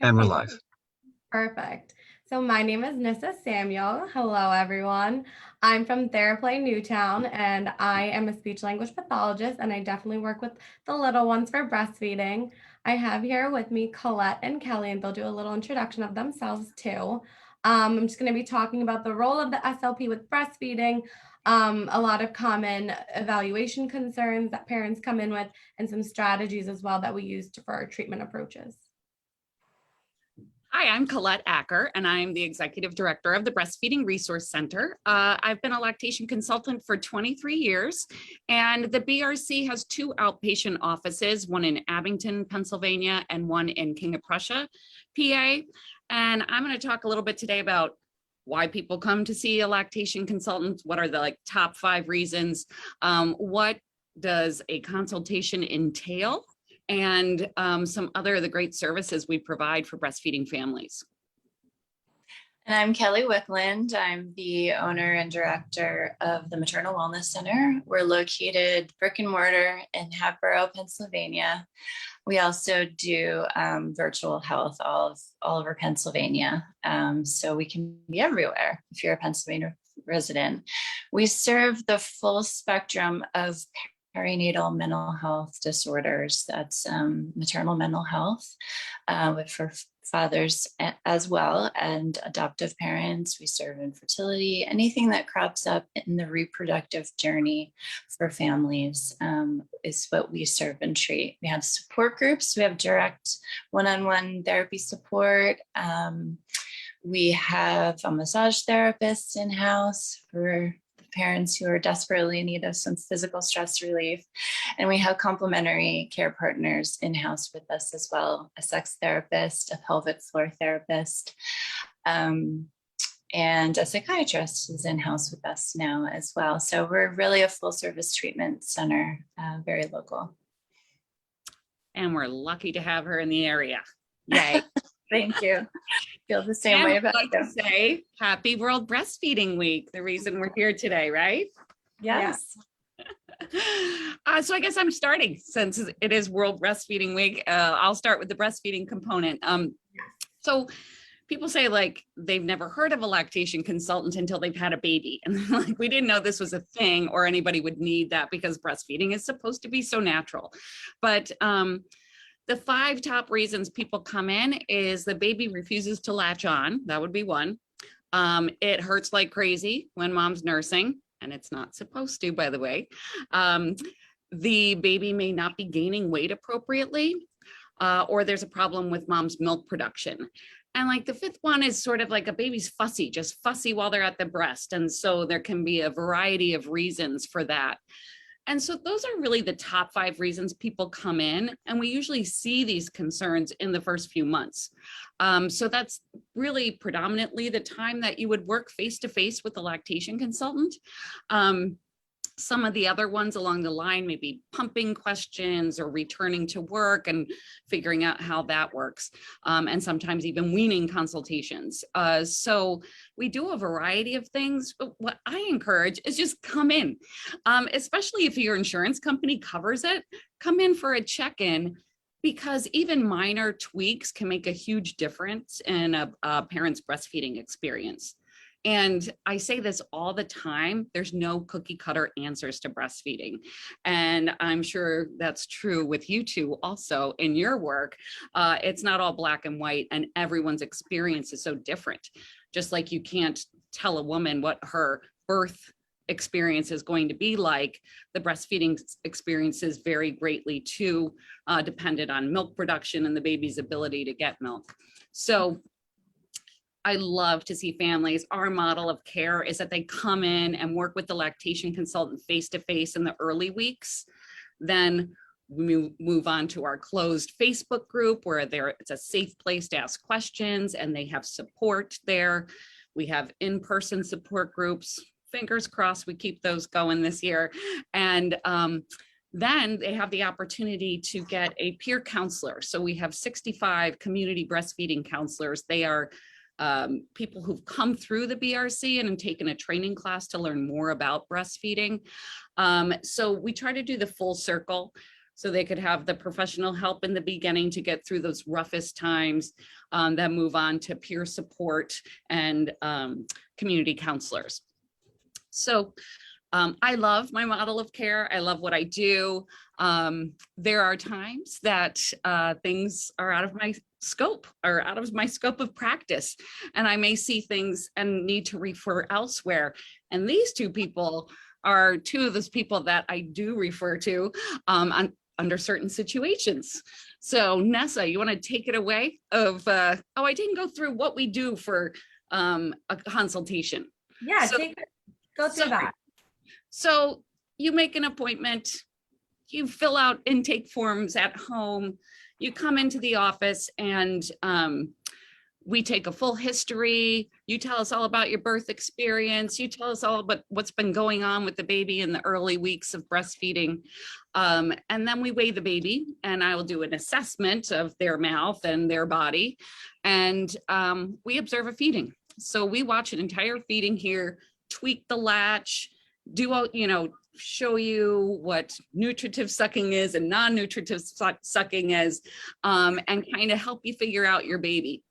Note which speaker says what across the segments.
Speaker 1: And we're
Speaker 2: Perfect.
Speaker 1: live.
Speaker 2: Perfect. So my name is Nissa Samuel. Hello, everyone. I'm from Therapeutic Newtown, and I am a speech language pathologist, and I definitely work with the little ones for breastfeeding. I have here with me Colette and Kelly, and they'll do a little introduction of themselves too. I'm just going to be talking about the role of the SLP with breastfeeding, a lot of common evaluation concerns that parents come in with, and some strategies as well that we use for our treatment approaches.
Speaker 3: Hi, I'm Colette Acker, and I'm the Executive Director of the Breastfeeding Resource Center. I've been a lactation consultant for 23 years, and the BRC has two outpatient offices, one in Abington, Pennsylvania, and one in King of Prussia, PA. And I'm going to talk a little bit today about why people come to see a lactation consultant, what are the top 5 reasons, what does a consultation entail, and some other of the great services we provide for breastfeeding families.
Speaker 4: And I'm Kelly Wickland. I'm the owner and director of the Maternal Wellness Center. We're located brick and mortar in Hatboro, Pennsylvania. We also do virtual health all over Pennsylvania. So we can be everywhere if you're a Pennsylvania resident. We serve the full spectrum of perinatal mental health disorders. That's maternal mental health for fathers as well, and adoptive parents. We serve infertility, anything that crops up in the reproductive journey for families is what we serve and treat. We have support groups. We have direct one-on-one therapy support. We have a massage therapist in-house for parents who are desperately in need of some physical stress relief. And we have complementary care partners in-house with us as well, a sex therapist, a pelvic floor therapist, and a psychiatrist is in-house with us now as well. So we're really a full service treatment center, very local.
Speaker 3: And we're lucky to have her in the area. Yay.
Speaker 4: Thank you. Feel the same way about
Speaker 3: it. I'd like to say happy World Breastfeeding Week, the reason we're here today, right?
Speaker 4: Yes.
Speaker 3: So I guess I'm starting since it is World Breastfeeding Week. I'll start with the breastfeeding component. So people say they've never heard of a lactation consultant until they've had a baby. And we didn't know this was a thing or anybody would need that because breastfeeding is supposed to be so natural. But the 5 top reasons people come in is the baby refuses to latch on. That would be one. It hurts like crazy when mom's nursing, and it's not supposed to, by the way. The baby may not be gaining weight appropriately, or there's a problem with mom's milk production. And the 5th one is sort of like a baby's fussy, just fussy while they're at the breast. And so there can be a variety of reasons for that. And so those are really the top 5 reasons people come in, and we usually see these concerns in the first few months. So that's really predominantly the time that you would work face-to-face with a lactation consultant. Some of the other ones along the line may be pumping questions or returning to work and figuring out how that works, and sometimes even weaning consultations. So we do a variety of things, but what I encourage is just come in, especially if your insurance company covers it, come in for a check-in, because even minor tweaks can make a huge difference in a parent's breastfeeding experience. And I say this all the time, there's no cookie cutter answers to breastfeeding. And I'm sure that's true with you two also in your work. It's not all black and white, and everyone's experience is so different. Just like you can't tell a woman what her birth experience is going to be like, the breastfeeding experiences vary greatly too, dependent on milk production and the baby's ability to get milk. So I love to see families. Our model of care is that they come in and work with the lactation consultant face-to-face in the early weeks. Then we move on to our closed Facebook group where it's a safe place to ask questions and they have support there. We have in-person support groups. Fingers crossed we keep those going this year. And then they have the opportunity to get a peer counselor. So we have 65 community breastfeeding counselors. They are people who've come through the BRC and have taken a training class to learn more about breastfeeding. So we try to do the full circle. so they could have the professional help in the beginning to get through those roughest times, then move on to peer support and community counselors. So I love my model of care. I love what I do. There are times that things are out of my scope or out of my scope of practice, and I may see things and need to refer elsewhere. And these two people are two of those people that I do refer to under certain situations. So Nessa, you want to take it away of, oh, I didn't go through what we do for a consultation.
Speaker 2: Yeah,
Speaker 3: So,
Speaker 2: go through that.
Speaker 3: So you make an appointment, you fill out intake forms at home, you come into the office, and we take a full history. You tell us all about your birth experience. You tell us all about what's been going on with the baby in the early weeks of breastfeeding. And then we weigh the baby, and I will do an assessment of their mouth and their body. And we observe a feeding. So we watch an entire feeding here, tweak the latch, show you what nutritive sucking is and non-nutritive sucking is, and kind of help you figure out your baby.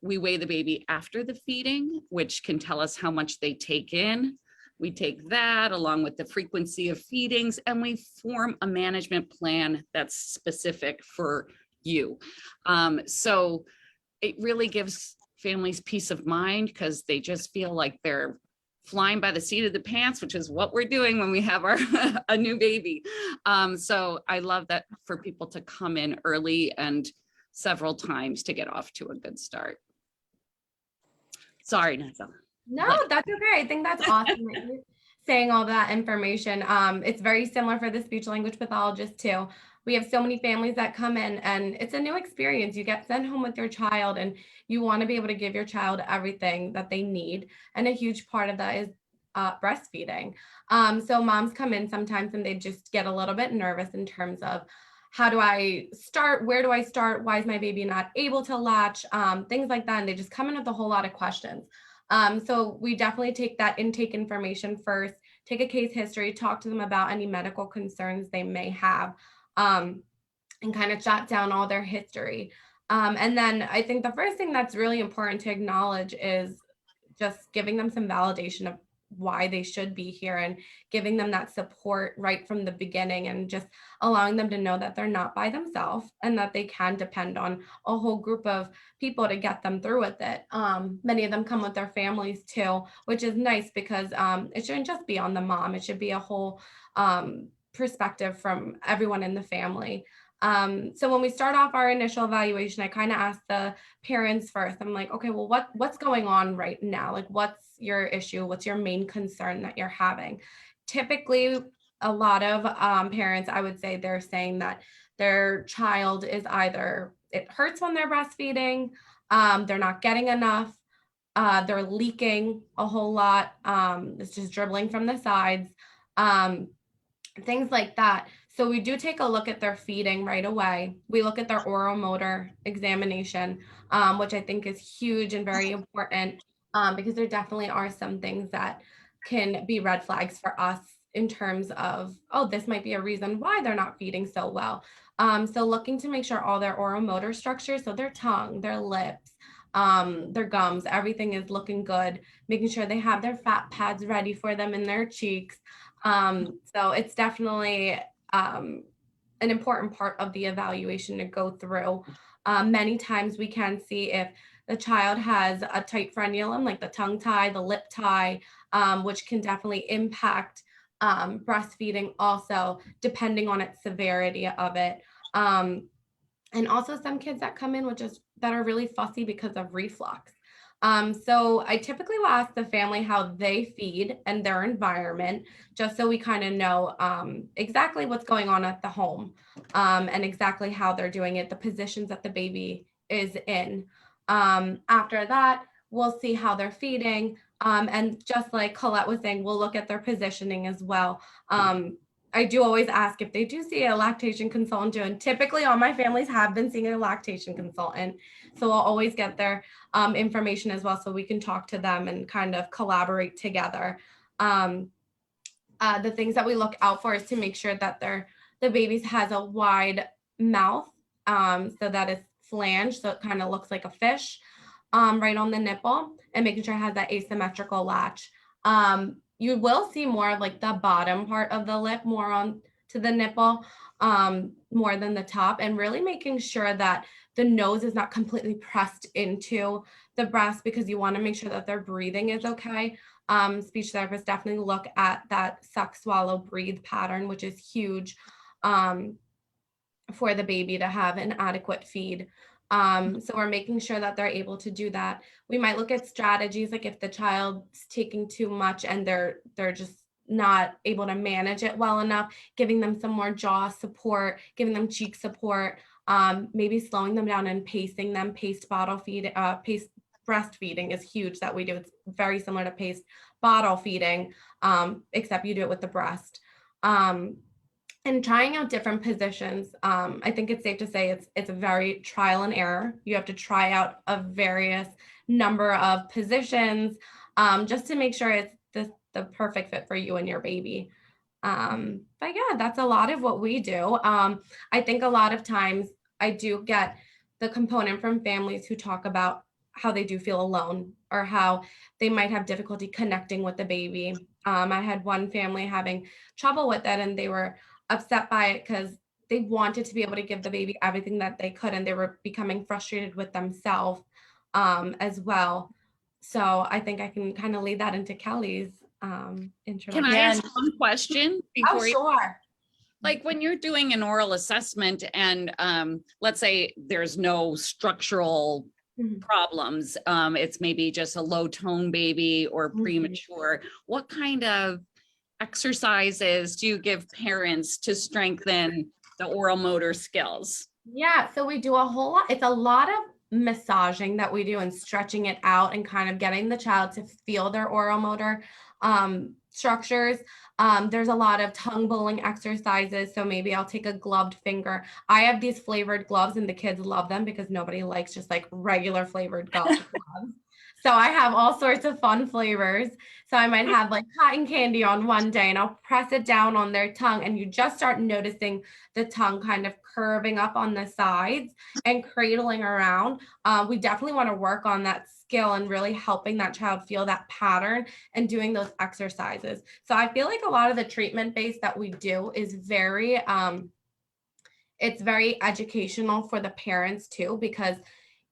Speaker 3: We weigh the baby after the feeding, which can tell us how much they take in. We take that along with the frequency of feedings, and we form a management plan that's specific for you. So it really gives families peace of mind, because they just feel like they're flying by the seat of the pants, which is what we're doing when we have our a new baby. So I love that for people to come in early and several times to get off to a good start. Sorry, Nessa.
Speaker 2: No, that's okay. I think that's awesome that you're saying all that information. It's very similar for the speech language pathologist too. We have so many families that come in, and it's a new experience. You get sent home with your child, and you want to be able to give your child everything that they need. And a huge part of that is breastfeeding. So moms come in sometimes and they just get a little bit nervous in terms of, how do I start? Where do I start? Why is my baby not able to latch? Things like that. And they just come in with a whole lot of questions. So we definitely take that intake information first, take a case history, talk to them about any medical concerns they may have, and kind of jot down all their history. And then I think the first thing that's really important to acknowledge is just giving them some validation of why they should be here, and giving them that support right from the beginning, and just allowing them to know that they're not by themselves and that they can depend on a whole group of people to get them through with it. Many of them come with their families too, which is nice, because it shouldn't just be on the mom. It should be a whole perspective from everyone in the family. So when we start off our initial evaluation, I kind of ask the parents first. I'm like, okay, well, what's going on right now? Like, what's your issue? What's your main concern that you're having? Typically, a lot of parents, I would say, they're saying that their child is either, it hurts when they're breastfeeding, they're not getting enough, they're leaking a whole lot, it's just dribbling from the sides, things like that. So we do take a look at their feeding right away. We look at their oral motor examination, which I think is huge and very important, because there definitely are some things that can be red flags for us in terms of, oh, this might be a reason why they're not feeding so well. So looking to make sure all their oral motor structures, so their tongue, their lips, their gums, everything is looking good, making sure they have their fat pads ready for them in their cheeks. So it's definitely an important part of the evaluation to go through. Many times we can see if the child has a tight frenulum, like the tongue tie, the lip tie, which can definitely impact breastfeeding also, depending on its severity of it. And also some kids that come in that are really fussy because of reflux. So I typically will ask the family how they feed and their environment, just so we kind of know exactly what's going on at the home, and exactly how they're doing it, the positions that the baby is in. After that, we'll see how they're feeding. And just like Colette was saying, we'll look at their positioning as well. I do always ask if they do see a lactation consultant, and typically all my families have been seeing a lactation consultant. So I'll always get their information as well, so we can talk to them and kind of collaborate together. The things that we look out for is to make sure that their the baby's has a wide mouth, so that it's flanged, so it kind of looks like a fish, right on the nipple, and making sure it has that asymmetrical latch. You will see more of like the bottom part of the lip more on to the nipple, more than the top, and really making sure that the nose is not completely pressed into the breast, because you want to make sure that their breathing is okay. Speech therapists definitely look at that suck, swallow, breathe pattern, which is huge, for the baby to have an adequate feed. So we're making sure that they're able to do that. We might look at strategies, like if the child's taking too much and they're just not able to manage it well enough, giving them some more jaw support, giving them cheek support, maybe slowing them down and pacing them. Paced bottle feed, paced breastfeeding is huge that we do. It's very similar to paced bottle feeding, except you do it with the breast. And trying out different positions. I think it's safe to say it's a very trial and error. You have to try out a various number of positions, just to make sure it's the perfect fit for you and your baby. But yeah, that's a lot of what we do. I think a lot of times I do get the component from families who talk about how they do feel alone, or how they might have difficulty connecting with the baby. I had one family having trouble with that, and they were upset by it because they wanted to be able to give the baby everything that they could, and they were becoming frustrated with themselves, as well. So I think I can kind of lead that into Kelly's
Speaker 3: Can
Speaker 2: introduction.
Speaker 3: I
Speaker 4: Yeah.
Speaker 3: ask one question
Speaker 2: Oh,
Speaker 3: before you?
Speaker 2: sure.
Speaker 3: Like when you're doing an oral assessment and let's say there's no structural
Speaker 2: Mhm.
Speaker 3: problems, it's maybe just a low tone baby or
Speaker 2: Mhm.
Speaker 3: premature, what kind of exercises do you give parents to strengthen the oral motor skills?
Speaker 2: Yeah, so we do a whole lot. It's a lot of massaging that we do, and stretching it out, and kind of getting the child to feel their oral motor structures. There's a lot of tongue bowling exercises. So maybe I'll take a gloved finger. I have these flavored gloves, and the kids love them because nobody likes just like regular flavored gloves. So I have all sorts of fun flavors. So I might have like cotton candy on one day, and I'll press it down on their tongue, and you just start noticing the tongue kind of curving up on the sides and cradling around. We definitely want to work on that skill and really helping that child feel that pattern and doing those exercises. So I feel like a lot of the treatment base that we do is it's very educational for the parents too, because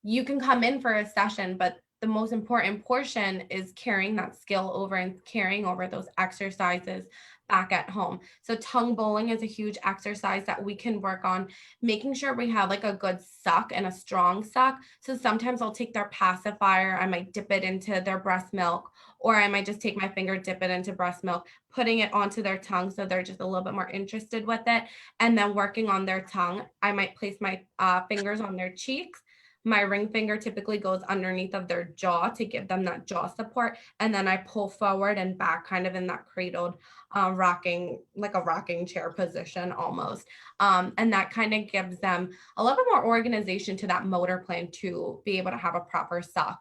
Speaker 2: you can come in for a session, but the most important portion is carrying that skill over and carrying over those exercises back at home. So tongue bowling is a huge exercise that we can work on, making sure we have like a good suck and a strong suck. So sometimes I'll take their pacifier, I might dip it into their breast milk, or I might just take my finger, dip it into breast milk, putting it onto their tongue so they're just a little bit more interested with it, and then working on their tongue. I might place my fingers on their cheeks. My ring finger typically goes underneath of their jaw to give them that jaw support. And then I pull forward and back, kind of in that cradled, rocking, like a rocking chair position almost. And that kind of gives them a little bit more organization to that motor plan to be able to have a proper suck,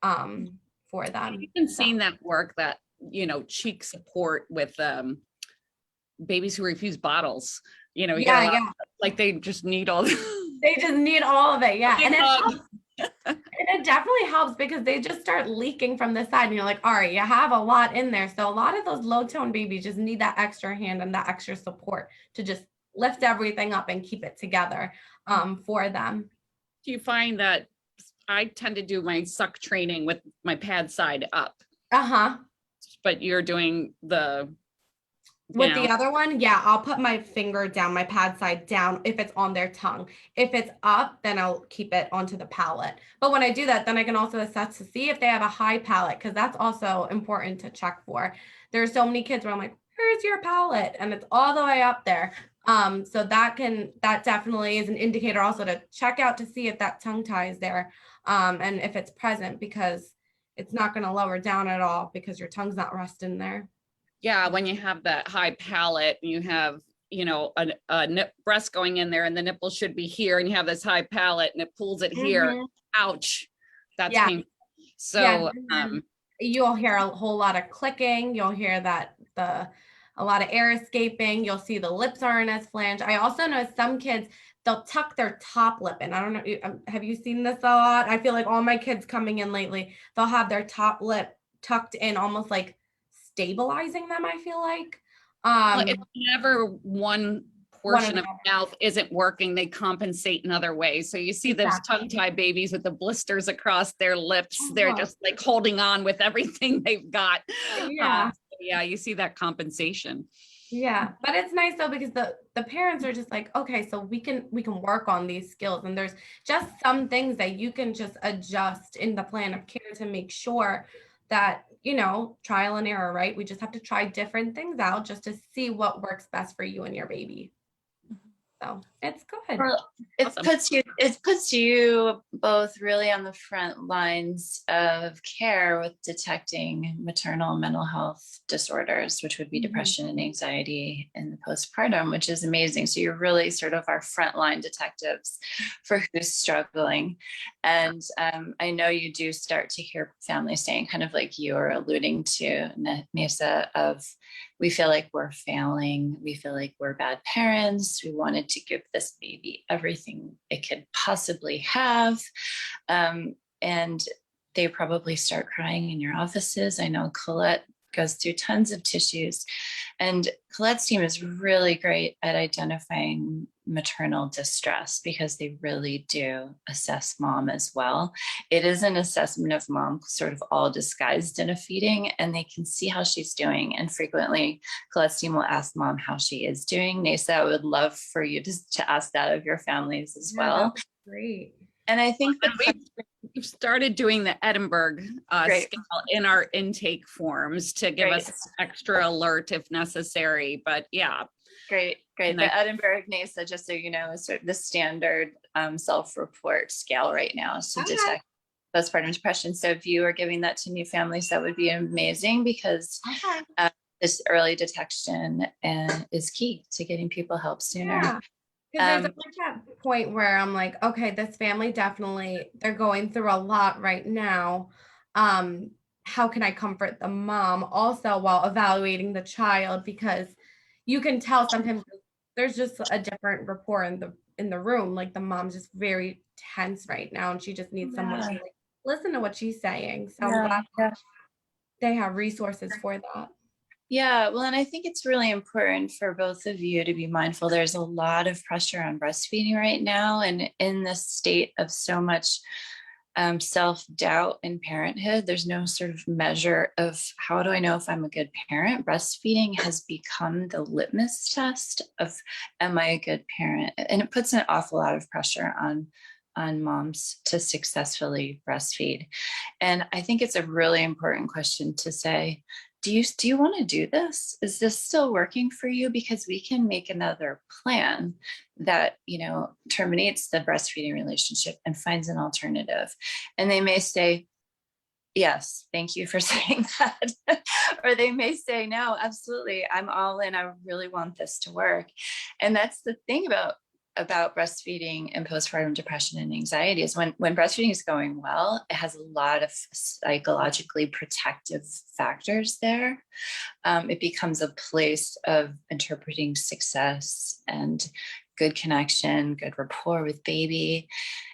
Speaker 2: for them.
Speaker 3: I've been seeing that work, that, cheek support with babies who refuse bottles. You get a
Speaker 2: Yeah,
Speaker 3: lot,
Speaker 2: yeah.
Speaker 3: like they just need all
Speaker 2: They just need all of it. Yeah.
Speaker 3: Big
Speaker 2: And it
Speaker 3: hug.
Speaker 2: helps. And it definitely helps because they just start leaking from the side, and you're like, all right, you have a lot in there. So a lot of those low tone babies just need that extra hand and that extra support to just lift everything up and keep it together, for them.
Speaker 3: Do you find that I tend to do my suck training with my pad side up,
Speaker 2: Uh-huh.
Speaker 3: but you're doing the
Speaker 2: With the
Speaker 3: down?
Speaker 2: other one, yeah, I'll put my finger down, my pad side down if it's on their tongue. If it's up, then I'll keep it onto the palate. But when I do that, then I can also assess to see if they have a high palate, because that's also important to check for. There's so many kids where I'm like, where's your palate? And it's all the way up there. So that definitely is an indicator also to check out to see if that tongue tie is there, and if it's present, because it's not going to lower down at all because your tongue's not resting there.
Speaker 3: Yeah, when you have that high palate and you have, a breast going in there and the nipple should be here, and you have this high palate and it pulls it here.
Speaker 2: Mhm.
Speaker 3: Ouch. That's
Speaker 2: Yeah.
Speaker 3: painful.
Speaker 2: Yeah,
Speaker 3: So,
Speaker 2: you'll hear a whole lot of clicking. You'll hear that a lot of air escaping. You'll see the lips aren't as flanged. I also know some kids, they'll tuck their top lip in. I don't know, have you seen this a lot? I feel like all my kids coming in lately, they'll have their top lip tucked in, almost like stabilizing them, I feel like.
Speaker 3: Well, if never one portion of the mouth isn't working, they compensate in other ways. So you see those tongue-tied babies with the blisters across their lips. They're just like holding on with everything they've got.
Speaker 2: Yeah.
Speaker 3: Yeah, you see that compensation.
Speaker 2: Yeah, but it's nice though, because the parents are just like, okay, so we can work on these skills, and there's just some things that you can just adjust in the plan of care to make sure that, trial and error, right? We just have to try different things out just to see what works best for you and your baby. So it's good.
Speaker 4: Well, it puts you both really on the front lines of care with detecting maternal mental health disorders, which would be depression and anxiety in the postpartum, which is amazing. So you're really sort of our frontline detectives for who's struggling. And I know you do start to hear families saying, kind of like you were alluding to, Nisa, of we feel like we're failing. We feel like we're bad parents. We wanted to give this baby everything it could possibly have. And they probably start crying in your offices. I know Colette goes through tons of tissues, and Colette's team is really great at identifying maternal distress because they really do assess mom as well. It is an assessment of mom, sort of all disguised in a feeding, and they can see how she's doing. And frequently Colette's team will ask mom how she is doing. Nasa, I would love for you to ask that of your families as well.
Speaker 2: Great.
Speaker 3: And I think that we've started doing the Edinburgh scale in our intake forms to give us extra alert if necessary. But yeah.
Speaker 4: Great. The Edinburgh NASA, just so you know, is sort of the standard self-report scale right now to detect postpartum depression. So if you are giving that to new families, that would be amazing, because this early detection is key to getting people help sooner.
Speaker 2: Yeah. Because there's that point where I'm like, okay, this family definitely, they're going through a lot right now. How can I comfort the mom also while evaluating the child? Because you can tell sometimes there's just a different rapport in the room. Like the mom's just very tense right now, and she just needs someone to like listen to what she's saying. So I'm glad they have resources for that.
Speaker 4: Yeah, well, and I think it's really important for both of you to be mindful. There's a lot of pressure on breastfeeding right now, and in this state of so much self-doubt in parenthood, there's no sort of measure of how do I know if I'm a good parent. Breastfeeding has become the litmus test of, am I a good parent? And it puts an awful lot of pressure on moms to successfully breastfeed. And I think it's a really important question to say, do you want to do this? Is this still working for you? Because we can make another plan that, terminates the breastfeeding relationship and finds an alternative. And they may say, yes, thank you for saying that. Or they may say, no, absolutely, I'm all in. I really want this to work. And that's the thing about breastfeeding and postpartum depression and anxiety is when breastfeeding is going well, it has a lot of psychologically protective factors there. It becomes a place of interpreting success and good connection, good rapport with baby.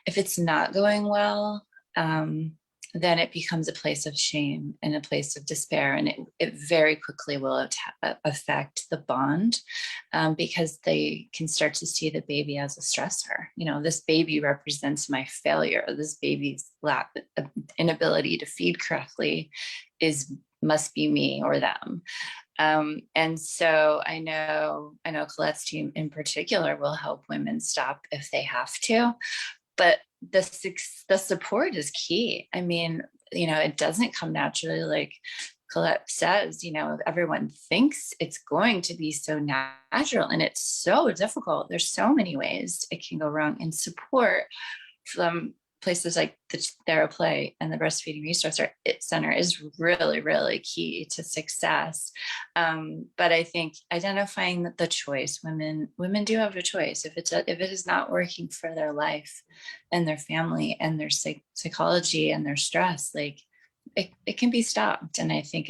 Speaker 4: If it's not going well, then it becomes a place of shame and a place of despair. And it very quickly will affect the bond, because they can start to see the baby as a stressor. This baby represents my failure. This baby's inability to feed correctly must be me or them. And so I know Colette's team in particular will help women stop if they have to. But the support is key. I mean, it doesn't come naturally, like Colette says, everyone thinks it's going to be so natural, and it's so difficult. There's so many ways it can go wrong, and support from places like the Therapeutic and the Breastfeeding Resource Center is really, really key to success. But I think identifying the choice, women do have a choice. If it is not working for their life and their family and their psychology and their stress, like it can be stopped. And I think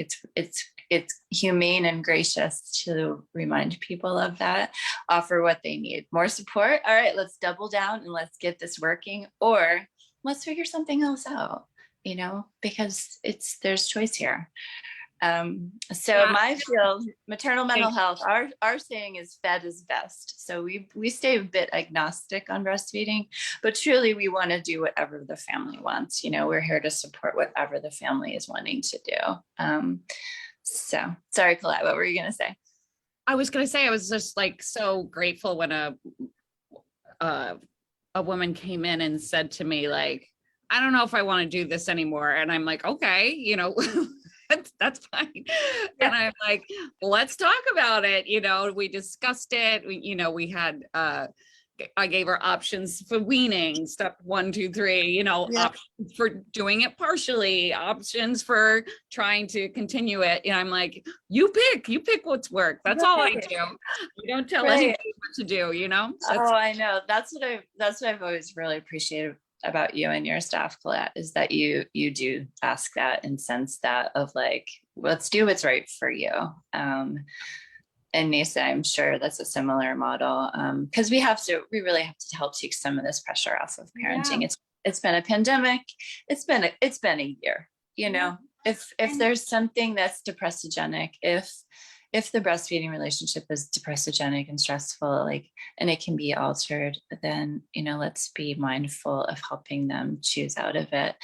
Speaker 4: it's humane and gracious to remind people of that, offer what they need, more support. All right, let's double down and let's get this working, or let's figure something else out, because there's choice here. So my field, maternal mental health, our saying is fed is best. So we stay a bit agnostic on breastfeeding, but truly we want to do whatever the family wants. We're here to support whatever the family is wanting to do. So sorry, Colette, what were you going to say?
Speaker 3: I was going to say, I was just like so grateful when a woman came in and said to me, like, I don't know if I want to do this anymore. And I'm like, okay, that's fine. Yeah. And I'm like, let's talk about it. We discussed it. We had, I gave her options for weaning, step 1, 2, 3, options for doing it partially, options for trying to continue it. I'm like, you pick what's work. That's all I do. You don't tell anybody what to do,
Speaker 4: I know. That's what I've always really appreciated about you and your staff, Colette, is that you do ask that and sense that of like, let's do what's right for you. And Nisa, I'm sure that's a similar model, because we really have to help take some of this pressure off of parenting. Yeah. It's been a pandemic. It's been a year, if there's something that's depressogenic, if the breastfeeding relationship is depressogenic and stressful, and it can be altered, then, let's be mindful of helping them choose out of it.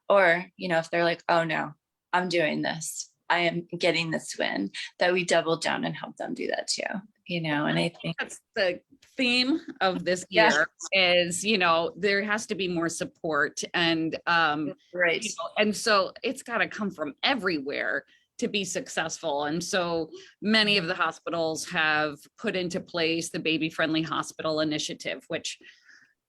Speaker 4: Or, if they're like, oh no, I'm doing this, I am getting this win, that we double down and help them do that too, and I think
Speaker 3: that's the theme of this year is, there has to be more support and,
Speaker 4: right.
Speaker 3: And so it's got to come from everywhere to be successful. And so many of the hospitals have put into place the Baby Friendly Hospital Initiative, which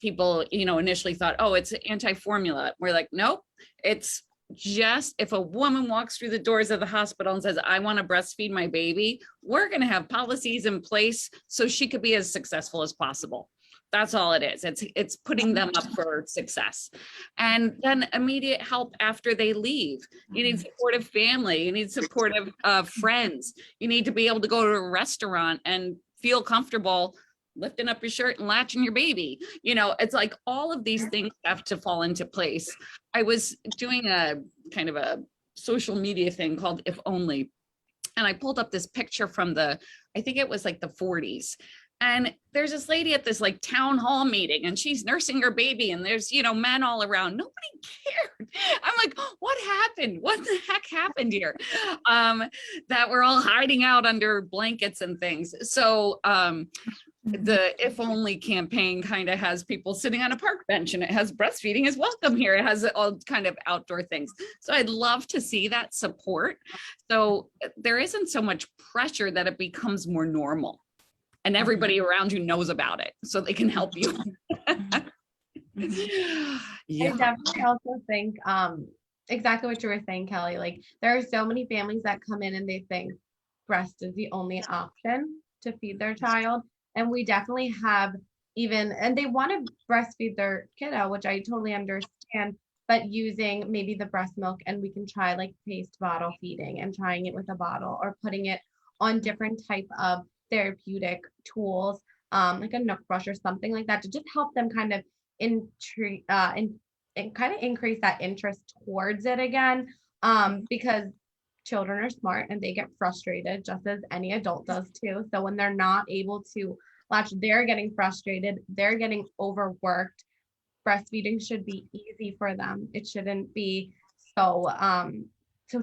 Speaker 3: people, initially thought, oh, it's anti-formula. We're like, nope, it's just if a woman walks through the doors of the hospital and says, I want to breastfeed my baby, we're going to have policies in place so she could be as successful as possible. That's all it is. It's putting them up for success. And then immediate help after they leave. You need supportive family. You need supportive friends. You need to be able to go to a restaurant and feel comfortable lifting up your shirt and latching your baby. It's like all of these things have to fall into place. I was doing a kind of a social media thing called If Only. And I pulled up this picture from I think it was like the 40s. And there's this lady at this like town hall meeting and she's nursing her baby and there's, men all around. Nobody cared. I'm like, what happened? What the heck happened here? That we're all hiding out under blankets and things. So the If Only campaign kind of has people sitting on a park bench and it has breastfeeding is welcome here. It has all kind of outdoor things. So I'd love to see that support. So there isn't so much pressure that it becomes more normal. And everybody around you knows about it, so they can help you.
Speaker 2: Yeah. I definitely also think exactly what you were saying, Kelly. Like there are so many families that come in and they think breast is the only option to feed their child. And we definitely have and they want to breastfeed their kiddo, which I totally understand, but using maybe the breast milk, and we can try like paced bottle feeding and trying it with a bottle or putting it on different type of therapeutic tools, like a Nook brush or something like that, to just help them kind of and kind of increase that interest towards it again, because children are smart and they get frustrated just as any adult does too. So when they're not able to latch, they're getting frustrated, they're getting overworked. Breastfeeding should be easy for them. It shouldn't be so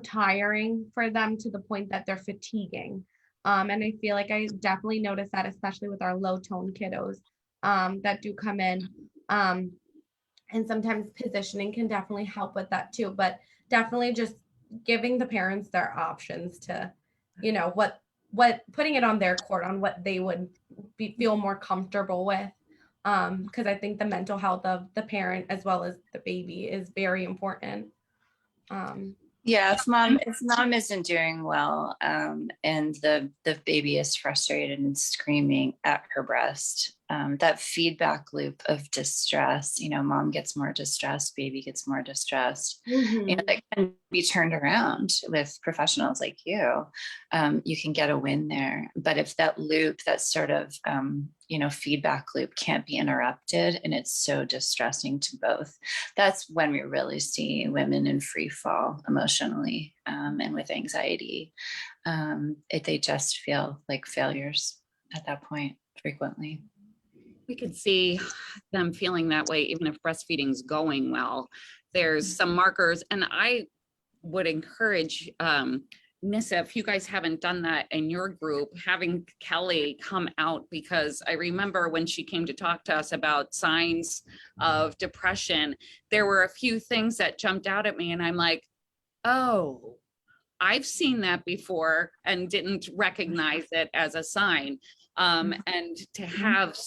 Speaker 2: tiring for them to the point that they're fatiguing. And I feel like I definitely notice that, especially with our low tone kiddos that do come in. And sometimes positioning can definitely help with that too, but definitely just giving the parents their options to, what putting it on their court on what they would feel more comfortable with. Because I think the mental health of the parent as well as the baby is very important.
Speaker 4: If mom isn't doing well, and the baby is frustrated and screaming at her breast, that feedback loop of distress. Mom gets more distressed, baby gets more distressed. That can be turned around with professionals like you. You can get a win there. But if that loop, that sort of feedback loop can't be interrupted, and it's so distressing to both, that's when we really see women in free fall emotionally, and with anxiety. They just feel like failures at that point frequently.
Speaker 3: We could see them feeling that way even if breastfeeding's going well. There's some markers, and I would encourage Nissa, if you guys haven't done that in your group, having Kelly come out, because I remember when she came to talk to us about signs of depression, there were a few things that jumped out at me, and I'm like, oh, I've seen that before and didn't recognize it as a sign. And to have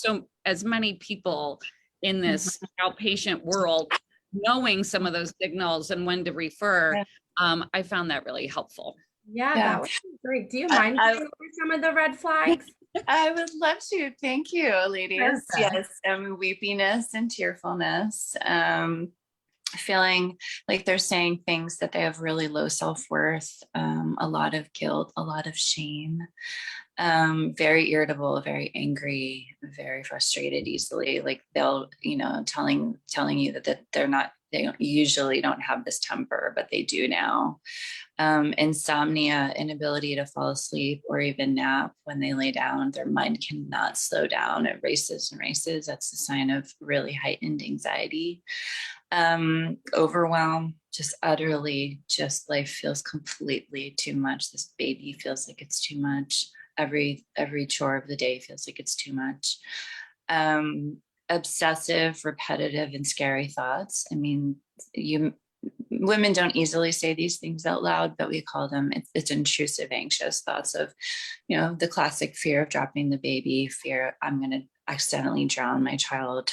Speaker 3: as many people in this outpatient world knowing some of those signals and when to refer, I found that really helpful.
Speaker 2: Yeah, that was great. Do you mind going over some of the red flags?
Speaker 4: I would love to. Thank you, ladies.
Speaker 2: Perfect.
Speaker 4: Yes, weepiness and tearfulness. Feeling like they're saying things that they have really low self-worth, a lot of guilt, a lot of shame, very irritable, very angry, very frustrated easily. Like they'll, telling you that they usually don't have this temper, but they do now. Insomnia, inability to fall asleep or even nap when they lay down. Their mind cannot slow down. It races and races. That's a sign of really heightened anxiety. Overwhelm, just utterly, just life feels completely too much. This baby feels like it's too much. Every chore of the day feels like it's too much. Obsessive, repetitive, and scary thoughts. I mean, women don't easily say these things out loud, but we call them, it's intrusive, anxious thoughts of, the classic fear of dropping the baby, fear I'm going to accidentally drown my child.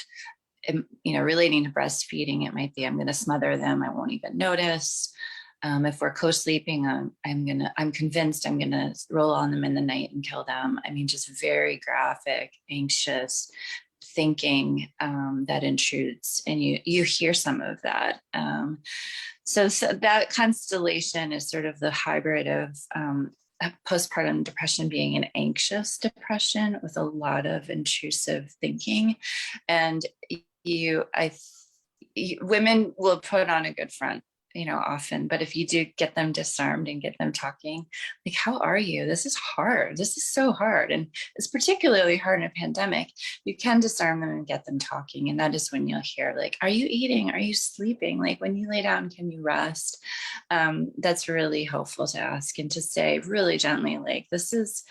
Speaker 4: Relating to breastfeeding, it might be I'm going to smother them, I won't even notice. If we're co-sleeping, I'm convinced I'm going to roll on them in the night and kill them. I mean, just very graphic, anxious thinking that intrudes, and you hear some of that. So that constellation is sort of the hybrid of postpartum depression being an anxious depression with a lot of intrusive thinking. And women will put on a good front, often, but if you do get them disarmed and get them talking, like, how are you? This is hard. This is so hard. And it's particularly hard in a pandemic. You can disarm them and get them talking. And that is when you'll hear, like, are you eating? Are you sleeping? Like, when you lay down, can you rest? That's really helpful to ask and to say really gently, like, this is,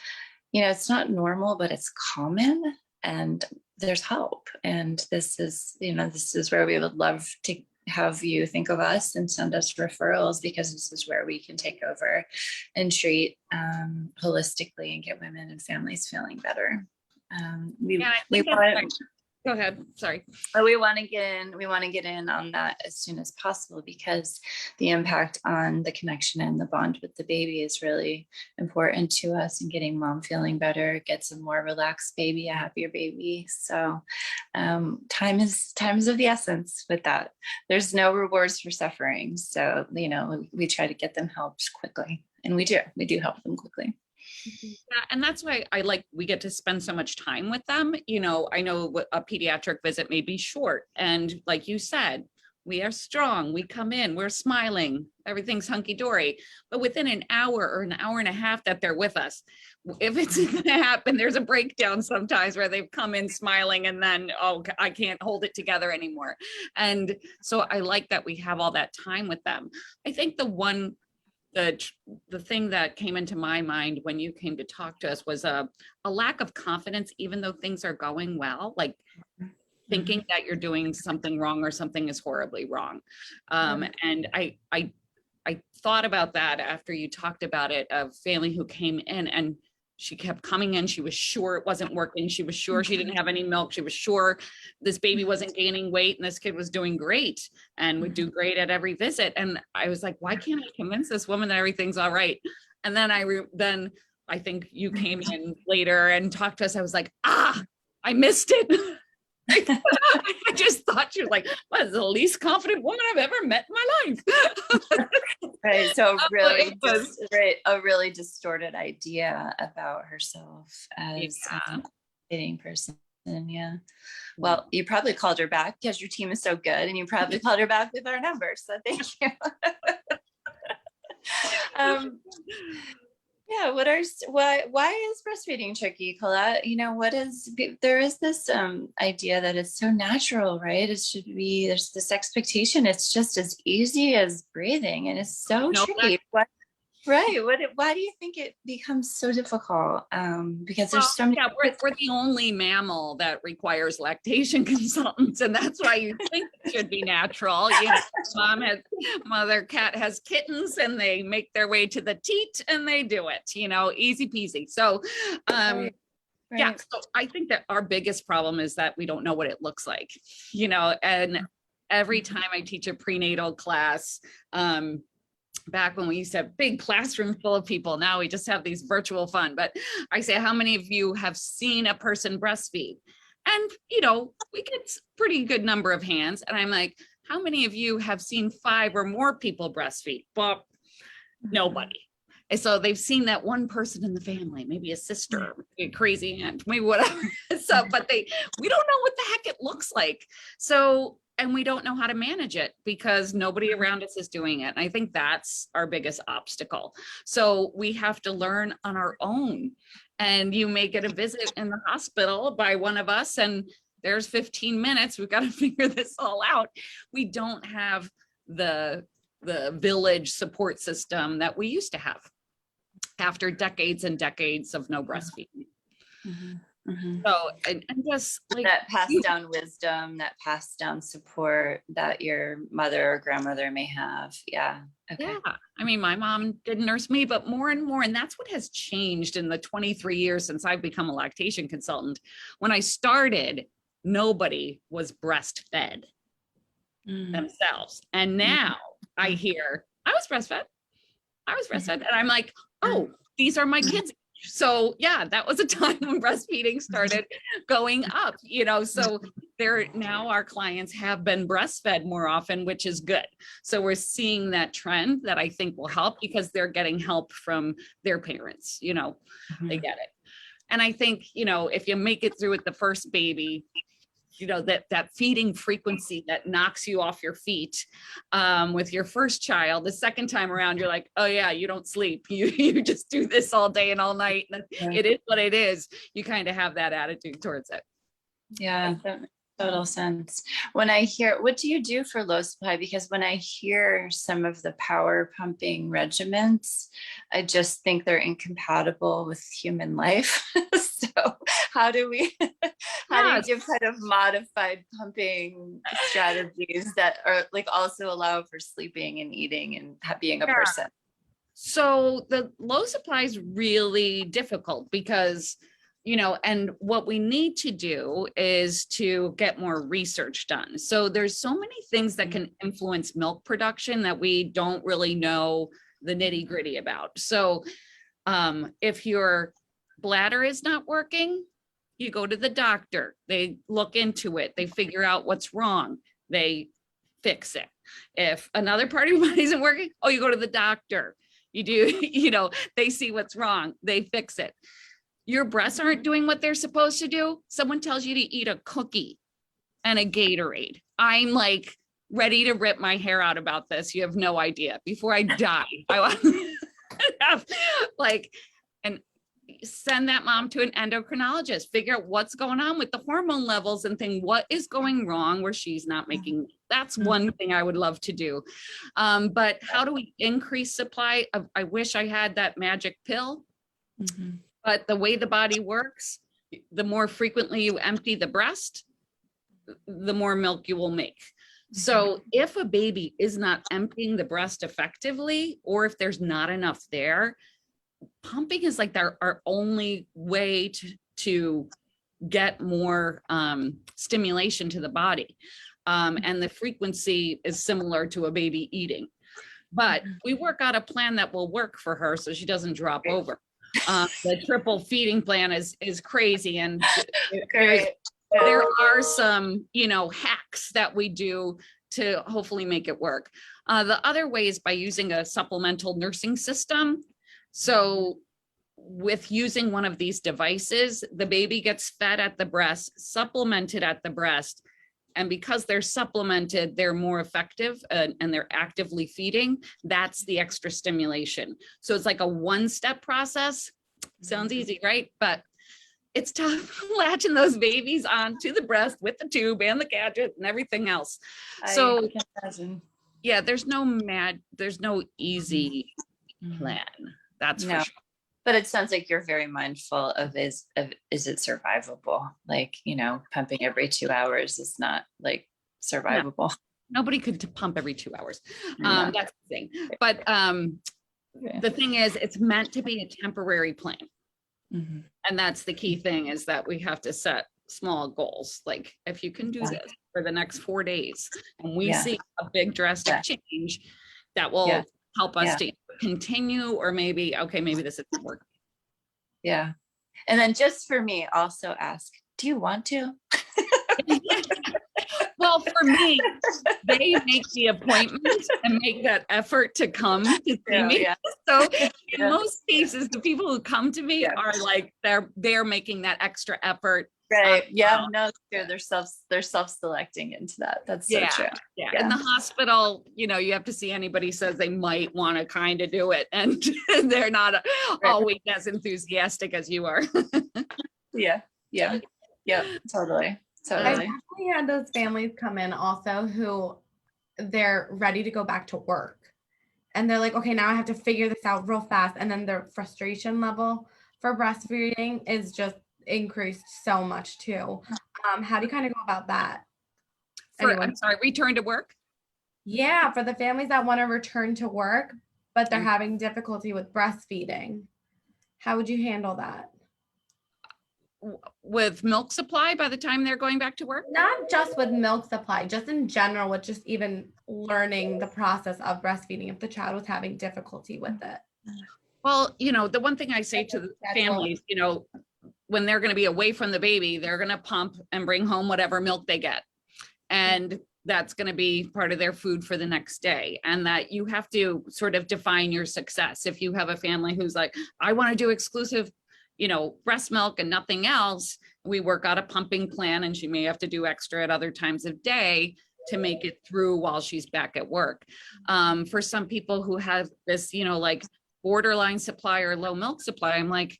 Speaker 4: it's not normal, but it's common. And there's help. And this is where we would love to have you think of us and send us referrals, because this is where we can take over and treat holistically and get women and families feeling better.
Speaker 3: Go ahead. Sorry.
Speaker 4: We want to get in on that as soon as possible, because the impact on the connection and the bond with the baby is really important to us, and getting mom feeling better gets a more relaxed baby, a happier baby. So time is of the essence with that. There's no rewards for suffering. So, we try to get them helped quickly, and we do help them quickly.
Speaker 3: Yeah, and that's why we get to spend so much time with them. I know a pediatric visit may be short, and like you said, we are strong. We come in, we're smiling, everything's hunky-dory. But within an hour or an hour and a half that they're with us, if it's going to happen, there's a breakdown sometimes where they've come in smiling and then, oh, I can't hold it together anymore. And so I like that we have all that time with them. I think the thing that came into my mind when you came to talk to us was a lack of confidence, even though things are going well, like thinking that you're doing something wrong or something is horribly wrong. And I thought about that after you talked about it, a family who came in and she kept coming in. She was sure it wasn't working. She was sure she didn't have any milk. She was sure this baby wasn't gaining weight and this kid was doing great and would do great at every visit. And I was like, why can't I convince this woman that everything's all right? And then I think you came in later and talked to us. I was like, I missed it. I just thought she was like, well, that's the least confident woman I've ever met in my life.
Speaker 4: Right. So
Speaker 3: It was,
Speaker 4: a really distorted idea about herself as
Speaker 3: yeah.
Speaker 4: a dating person. Yeah. Well, you probably called her back because your team is so good, and you probably called her back with our number. So thank you. Yeah, why is breastfeeding tricky, Colette? You know, there is this idea that it's so natural, right? There's this expectation it's just as easy as breathing, and it's so tricky. Right. Why do you think it becomes so difficult? Because there's so many.
Speaker 3: Yeah, we're the only mammal that requires lactation consultants, and that's why you think it should be natural. You know, mother cat has kittens, and they make their way to the teat, and they do it. You know, easy peasy. So,
Speaker 4: Right.
Speaker 3: yeah. So I think that our biggest problem is that we don't know what it looks like. You know, and every time I teach a prenatal class, back when we used to have big classroom full of people, now we just have these virtual fun. But I say, how many of you have seen a person breastfeed? And, you know, we get a pretty good number of hands. And I'm like, how many of you have seen 5 or more people breastfeed? Well, nobody. And so they've seen that one person in the family, maybe a sister, a crazy aunt, maybe whatever. So, but we don't know what the heck it looks like. So, and we don't know how to manage it because nobody around us is doing it. And I think that's our biggest obstacle. So we have to learn on our own. And you may get a visit in the hospital by one of us, and there's 15 minutes. We've got to figure this all out. We don't have the village support system that we used to have after decades and decades of no breastfeeding.
Speaker 4: Mm-hmm. Mm-hmm.
Speaker 3: So, and just like
Speaker 4: that passed down wisdom, that passed down support that your mother or grandmother may have. Yeah. Okay.
Speaker 3: Yeah. I mean, my mom didn't nurse me, but more and more, and that's what has changed in the 23 years since I've become a lactation consultant. When I started, nobody was breastfed themselves. And now I hear, I was breastfed. And I'm like, oh, these are my kids. So yeah, that was a time when breastfeeding started going up, you know, so now our clients have been breastfed more often, which is good. So we're seeing that trend that I think will help because they're getting help from their parents, you know, they get it. And I think, you know, if you make it through with the first baby, you know, that feeding frequency that knocks you off your feet with your first child, the second time around, you're like, oh yeah, you don't sleep. You just do this all day and all night. And it is what it is. You kind of have that attitude towards it.
Speaker 4: Yeah, that makes total sense. When I hear, what do you do for low supply? Because when I hear some of the power pumping regimens, I just think they're incompatible with human life. So how do you give kind of modified pumping strategies that are like also allow for sleeping and eating and being a person?
Speaker 3: So the low supply is really difficult because, you know, and what we need to do is to get more research done. So there's so many things that can influence milk production that we don't really know the nitty gritty about. So if your bladder is not working, you go to the doctor, they look into it, they figure out what's wrong, they fix it. If another part of your body isn't working, oh, you go to the doctor, you do, you know, they see what's wrong, they fix it. Your breasts aren't doing what they're supposed to do. Someone tells you to eat a cookie and a Gatorade. I'm like ready to rip my hair out about this. You have no idea. Before I die, I want to have like, and send that mom to an endocrinologist, figure out what's going on with the hormone levels and think what is going wrong where she's not making. That's one thing I would love to do. But how do we increase supply? I wish I had that magic pill. But the way the body works, the more frequently you empty the breast, the more milk you will make. So if a baby is not emptying the breast effectively, or if there's not enough there, pumping is like our only way to get more stimulation to the body. And the frequency is similar to a baby eating. But we work out a plan that will work for her so she doesn't drop over. The triple feeding plan is crazy. And
Speaker 4: Great.
Speaker 3: there are some, hacks that we do to hopefully make it work. The other way is by using a supplemental nursing system. So with using one of these devices, the baby gets fed at the breast, supplemented at the breast. And because they're supplemented, they're more effective and they're actively feeding. That's the extra stimulation. So it's like a one-step process. Sounds easy, right? But it's tough latching those babies onto the breast with the tube and the gadget and everything else. So
Speaker 4: I can imagine.
Speaker 3: yeah, there's no easy plan. That's for sure.
Speaker 4: But it sounds like you're very mindful of is it survivable? Like, pumping every 2 hours is not like survivable.
Speaker 3: No, nobody could pump every 2 hours.
Speaker 4: No.
Speaker 3: That's the thing. But the thing is, it's meant to be a temporary plan.
Speaker 4: Mm-hmm.
Speaker 3: And that's the key thing, is that we have to set small goals. Like, if you can do this for the next 4 days and we see a big drastic change, that will help us to continue, or maybe this isn't working.
Speaker 4: Yeah. And then just for me, also ask, do you want to?
Speaker 3: Well, for me, they make the appointment and make that effort to come to see me.
Speaker 4: Yeah.
Speaker 3: So in most cases, the people who come to me are like, they're making that extra effort.
Speaker 4: Right. Yeah. No, it's true. They're self-selecting into that. That's so true.
Speaker 3: Yeah. In the hospital, you have to see anybody says they might want to kind of do it, and they're not always as enthusiastic as you are.
Speaker 4: Yeah. Totally.
Speaker 2: I definitely had those families come in also who they're ready to go back to work. And they're like, okay, now I have to figure this out real fast. And then their frustration level for breastfeeding is just increased so much too. How do you kind of go about that?
Speaker 3: I'm sorry, return to work?
Speaker 2: Yeah, for the families that want to return to work, but they're having difficulty with breastfeeding. How would you handle that?
Speaker 3: With milk supply by the time they're going back to work?
Speaker 2: Not just with milk supply, just in general, with just even learning the process of breastfeeding if the child was having difficulty with it.
Speaker 3: Well, the one thing I say to the families, when they're going to be away from the baby, they're going to pump and bring home whatever milk they get. And that's going to be part of their food for the next day. And that you have to sort of define your success. If you have a family who's like, I want to do exclusive breast milk and nothing else, we work out a pumping plan, and she may have to do extra at other times of day to make it through while she's back at work. For some people who have this, like borderline supply or low milk supply, I'm like,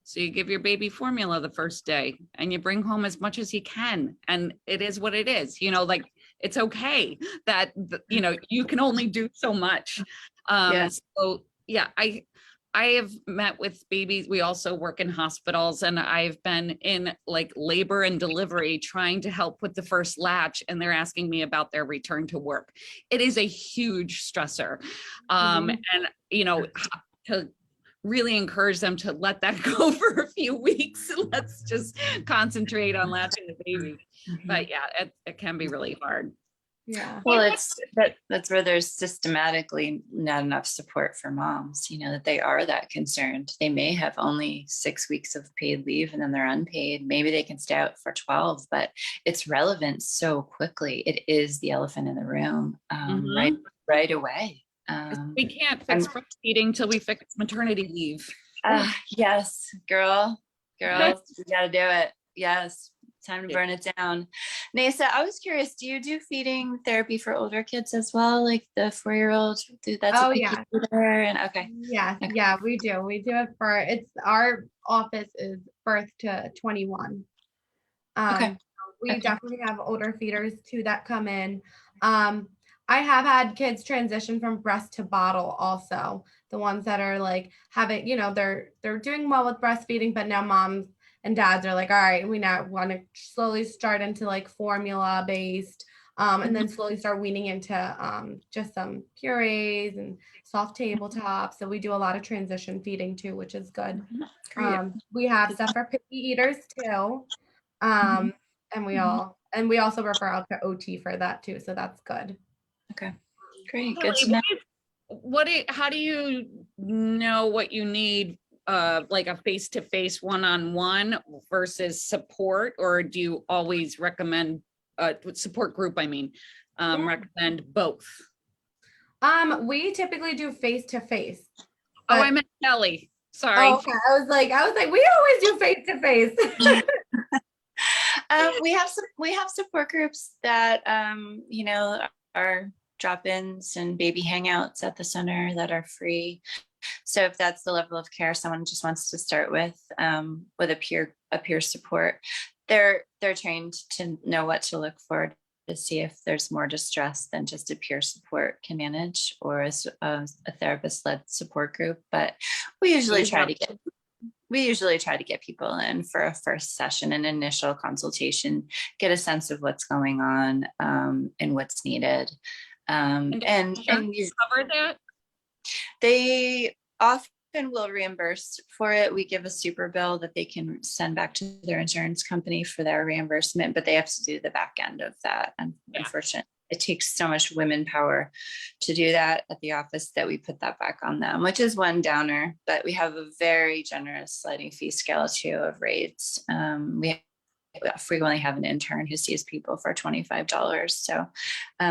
Speaker 3: so you give your baby formula the first day and you bring home as much as you can. And it is what it is, like it's okay that, you can only do so much. So yeah, I have met with babies. We also work in hospitals, and I've been in like labor and delivery trying to help with the first latch, and they're asking me about their return to work. It is a huge stressor. And, to really encourage them to let that go for a few weeks. Let's just concentrate on latching the baby. But yeah, it can be really hard.
Speaker 2: Yeah.
Speaker 4: Well, that's where there's systematically not enough support for moms, that they are that concerned. They may have only 6 weeks of paid leave and then they're unpaid. Maybe they can stay out for 12, but it's relevant so quickly. It is the elephant in the room, right away.
Speaker 3: We can't fix breastfeeding till we fix maternity leave.
Speaker 4: Yes, girls, you gotta do it. Yes. Time to burn it down. Nasa, I was curious, do you do feeding therapy for older kids as well? Like the 4-year-old?
Speaker 2: Yeah.
Speaker 4: Okay.
Speaker 2: Yeah, we do. We do it our office is birth to 21. We definitely have older feeders too that come in. I have had kids transition from breast to bottle also. The ones that are like having, they're doing well with breastfeeding, but now moms and dads are like, all right, we now want to slowly start into like formula based, and then slowly start weaning into just some purees and soft tabletops. So we do a lot of transition feeding too, which is good. We have stuff for picky eaters too. And we also refer out to OT for that too. So that's good.
Speaker 4: Okay, great. Good to know.
Speaker 3: How do you know what you need like a face-to-face one-on-one versus support, or do you always recommend support group? I mean, recommend both?
Speaker 2: We typically do face to face.
Speaker 3: Oh, I meant Kelly. Sorry.
Speaker 2: Oh, okay. I was like, we always do face to face.
Speaker 4: We have support groups that are drop-ins and baby hangouts at the center that are free. So if that's the level of care someone just wants to start with a peer support, they're trained to know what to look for to see if there's more distress than just a peer support can manage, or a therapist-led support group. But we usually try to get people in for a first session, an initial consultation, get a sense of what's going on and what's needed. And
Speaker 3: cover that?
Speaker 4: They often will reimburse for it. We give a super bill that they can send back to their insurance company for their reimbursement, but they have to do the back end of that. And unfortunately, it takes so much women power to do that at the office that we put that back on them, which is one downer. But we have a very generous sliding fee scale too of rates. We frequently have an intern who sees people for $25. So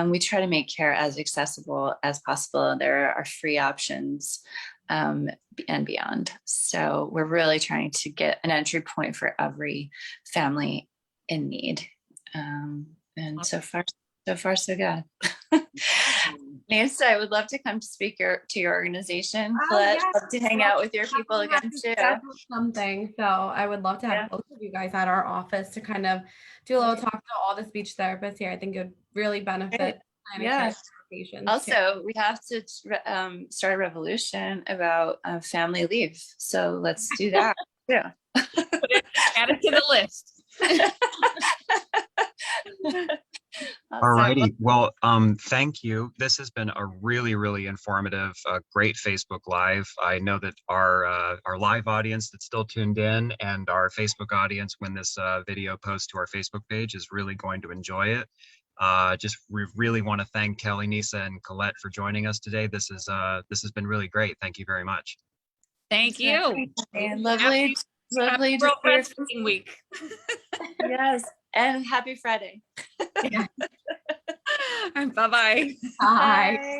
Speaker 4: we try to make care as accessible as possible. There are free options and beyond. So we're really trying to get an entry point for every family in need. And so far, so good. Nisa, I would love to come to speak to your organization. Yes. Love to hang out with your people again too.
Speaker 2: Something. So I would love to have both of you guys at our office to kind of do a little talk to all the speech therapists here. I think it would really benefit.
Speaker 4: Yes. Also, we have to start a revolution about family leave. So let's do that. Yeah.
Speaker 3: Add it to the list.
Speaker 1: All righty. Well, thank you. This has been a really, really informative, great Facebook Live. I know that our live audience that's still tuned in and our Facebook audience, when this video posts to our Facebook page, is really going to enjoy it. We really want to thank Kelly, Nisa, and Colette for joining us today. This has been really great. Thank you very much.
Speaker 3: Thank you.
Speaker 4: And lovely
Speaker 3: happy World Breastfeeding Week.
Speaker 4: Yes, and happy Friday.
Speaker 3: Bye-bye.
Speaker 2: Bye.